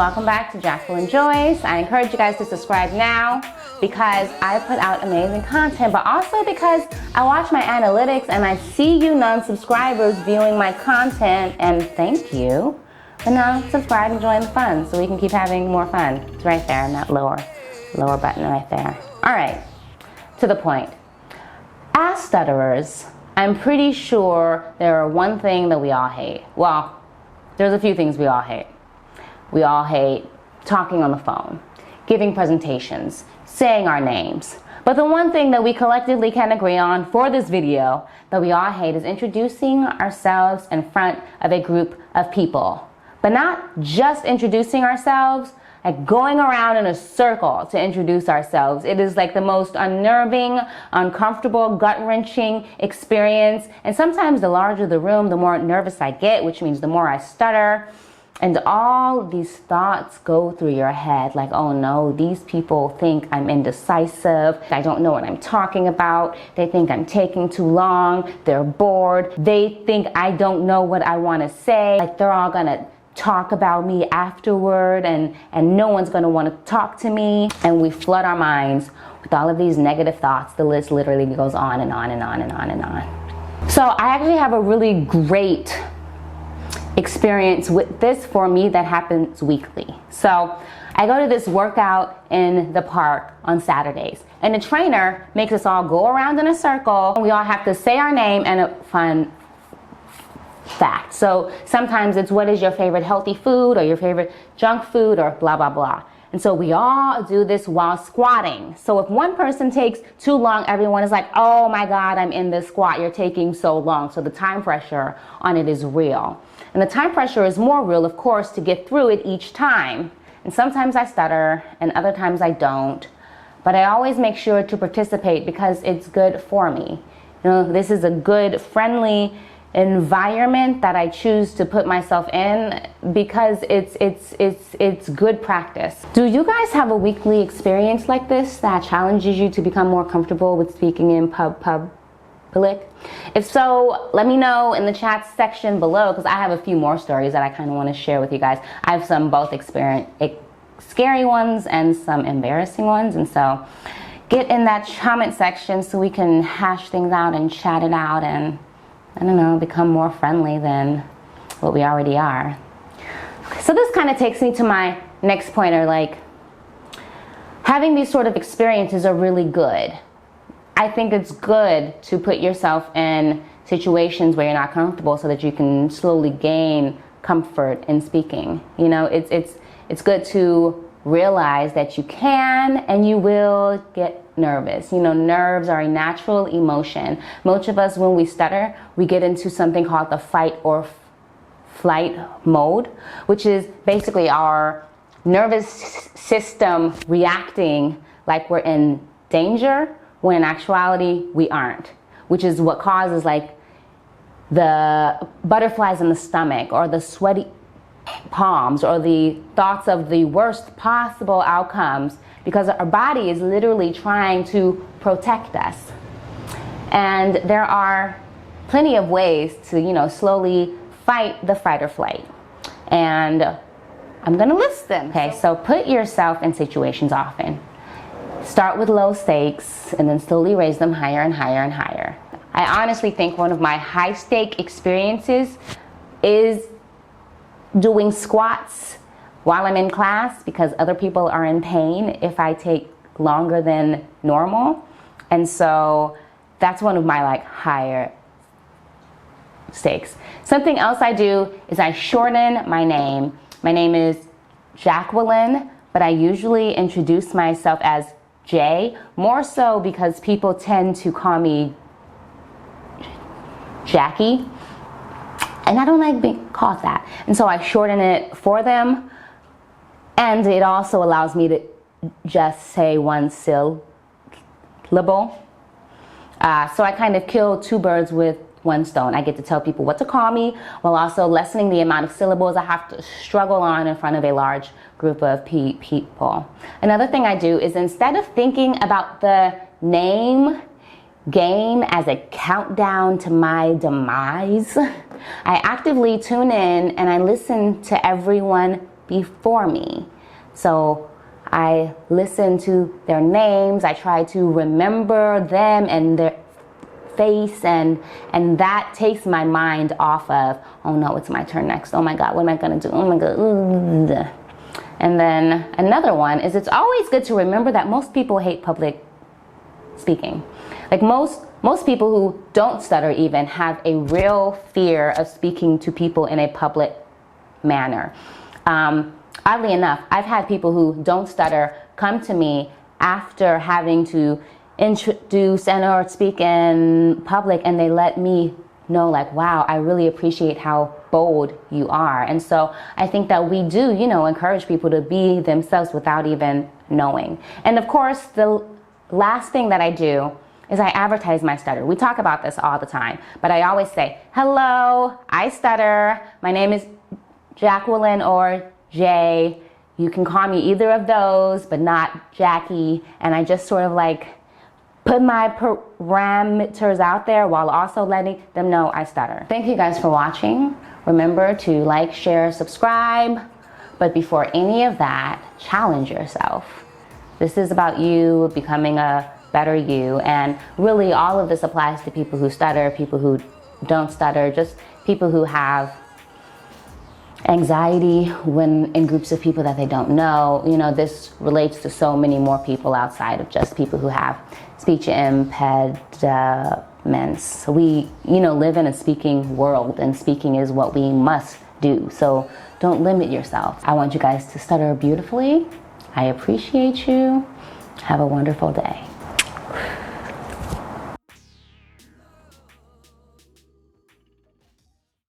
welcome back to Jacqueline Joyce. I encourage you guys to subscribe now because I put out amazing content, but also because I watch my analytics and I see you non-subscribers viewing my content, and thank you. But now subscribe and join the fun so we can keep having more fun. It's right there in that lower button right there. All right, to the point. As stutterers, I'm pretty sure there are one thing that we all hate. Well, there's a few things we all hate. We all hate talking on the phone, giving presentations, saying our names. But the one thing that we collectively can agree on for this video that we all hate is introducing ourselves in front of a group of people. But not just introducing ourselves, like going around in a circle to introduce ourselves. It is like the most unnerving, uncomfortable, gut-wrenching experience. And sometimes the larger the room, the more nervous I get, which means the more I stutter. And all these thoughts go through your head like, oh no, these people think I'm indecisive. I don't know what I'm talking about. They think I'm taking too long. They're bored. They think I don't know what I want to say. Like they're all gonna talk about me afterward and no one's gonna want to talk to me. And we flood our minds with all of these negative thoughts. The list literally goes on and on and on and on and on. So I actually have a really great experience with this for me that happens weekly. So I go to this workout in the park on Saturdays, and the trainer makes us all go around in a circle. We all have to say our name and a fun fact. So sometimes it's what is your favorite healthy food or your favorite junk food or blah, blah, blah. And so we all do this while squatting. So if one person takes too long, everyone is like, oh my God, I'm in this squat. You're taking so long. So the time pressure on it is real. And the time pressure is more real, of course, to get through it each time. And sometimes I stutter and other times I don't. But I always make sure to participate because it's good for me. You know, this is a good, friendly environment that I choose to put myself in because it's good practice. Do you guys have a weekly experience like this that challenges you to become more comfortable with speaking in public? If so, let me know in the chat section below because I have a few more stories that I kind of want to share with you guys. I have some both scary ones and some embarrassing ones, and so get in that comment section so we can hash things out and chat it out and, I don't know, become more friendly than what we already are. Okay, so this kind of takes me to my next pointer, like having these sort of experiences are really good. I think it's good to put yourself in situations where you're not comfortable so that you can slowly gain comfort in speaking. You know, it's good to realize that you can and you will get nervous. You know, nerves are a natural emotion. Most of us, when we stutter, we get into something called the fight or flight mode, which is basically our nervous system reacting like we're in danger, when in actuality we aren't, which is what causes like the butterflies in the stomach or the sweaty palms or the thoughts of the worst possible outcomes, because our body is literally trying to protect us. And there are plenty of ways to, you know, slowly fight the fight or flight. And I'm gonna list them. Okay, so put yourself in situations often. Start with low stakes and then slowly raise them higher and higher and higher. I honestly think one of my high stake experiences is doing squats while I'm in class because other people are in pain if I take longer than normal. And so that's one of my like higher stakes. Something else I do is I shorten my name. My name is Jacqueline, but I usually introduce myself as J, more so because people tend to call me Jackie, and I don't like being called that. And so I shorten it for them, and it also allows me to just say one syllable. So I kind of kill two birds with one stone. I get to tell people what to call me while also lessening the amount of syllables I have to struggle on in front of a large group of people. Another thing I do is instead of thinking about the name game as a countdown to my demise, I actively tune in and I listen to everyone before me. So I listen to their names, I try to remember them and their face, and that takes my mind off of, oh no, it's my turn next, oh my God, what am I gonna do, oh my God. And then another one is, it's always good to remember that most people hate public speaking. Like most people who don't stutter even have a real fear of speaking to people in a public manner. Oddly enough, I've had people who don't stutter come to me after having to introduce and or speak in public, and they let me know, like, wow, I really appreciate how bold you are. And so I think that we do, encourage people to be themselves without even knowing. And of course, the last thing that I do is I advertise my stutter. We talk about this all the time, but I always say, hello, I stutter. My name is Jacqueline or Jay. You can call me either of those, but not Jackie. And I just sort of like put my parameters out there while also letting them know I stutter. Thank you guys for watching. Remember to like, share, subscribe. But before any of that, challenge yourself. This is about you becoming a better you. And really all of this applies to people who stutter, people who don't stutter, just people who have anxiety when in groups of people that they don't know. This relates to so many more people outside of just people who have speech impediments. We, live in a speaking world, and speaking is what we must do. So don't limit yourself. I want you guys to stutter beautifully. I appreciate you. Have a wonderful day.